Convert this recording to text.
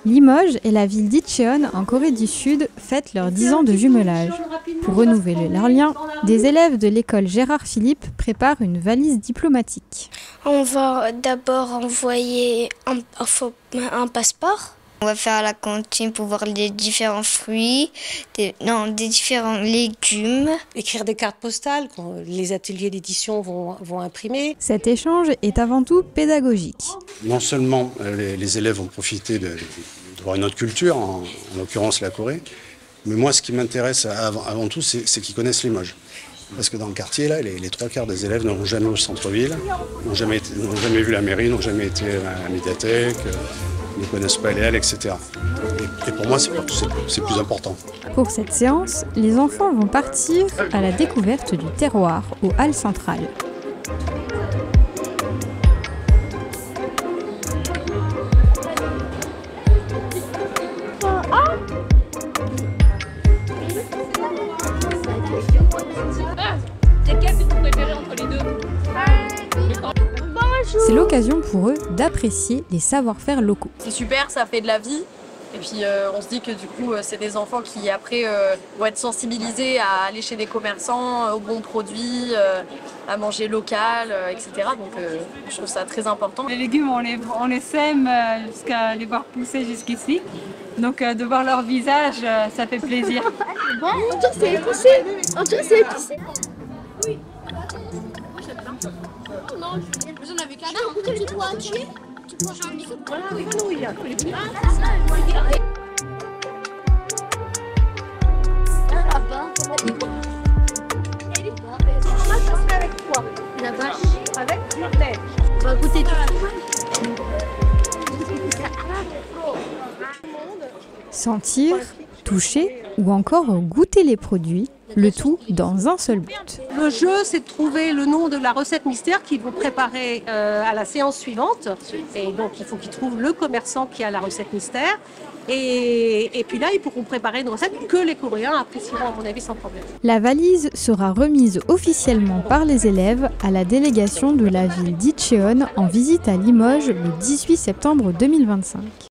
Limoges et la ville d'Incheon en Corée du Sud fêtent leurs 10 ans de jumelage. Pour renouveler leur lien, des élèves de l'école Gérard Philipe préparent une valise diplomatique. On va d'abord envoyer un passeport. On va faire la cantine pour voir les différents fruits, des différents légumes. Écrire des cartes postales que les ateliers d'édition vont imprimer. Cet échange est avant tout pédagogique. Non seulement les élèves vont profiter de voir une autre culture, en l'occurrence la Corée, mais moi ce qui m'intéresse avant tout c'est qu'ils connaissent Limoges. Parce que dans le quartier, là, les trois quarts des élèves n'ont jamais au centre-ville, n'ont jamais vu la mairie, n'ont jamais été à la médiathèque, ne connaissent pas les halles, etc. Et pour moi, c'est plus important. Pour cette séance, les enfants vont partir à la découverte du terroir aux halles centrales. C'est l'occasion pour eux d'apprécier les savoir-faire locaux. C'est super, ça fait de la vie. Et puis on se dit que du coup c'est des enfants qui après vont être sensibilisés à aller chez des commerçants, aux bons produits, à manger local, etc. Donc je trouve ça très important. Les légumes on les sème jusqu'à les voir pousser jusqu'ici. Donc de voir leur visage, ça fait plaisir. On dirait c'est épicé. On dirait c'est épicé. Oui. Non, j'en avais qu'un. Tu dois tuer. Tu dois changer de voilà, oui, il y a. Avec quoi? La vache. Avec du lait. On va goûter tout. Sentir, toucher ou encore goûter les produits, le tout dans un seul but. Le jeu, c'est de trouver le nom de la recette mystère qu'ils vont préparer à la séance suivante. Et donc, il faut qu'ils trouvent le commerçant qui a la recette mystère. Et puis là, ils pourront préparer une recette que les Coréens apprécieront, à mon avis, sans problème. La valise sera remise officiellement par les élèves à la délégation de la ville d'Incheon en visite à Limoges le 18 septembre 2025.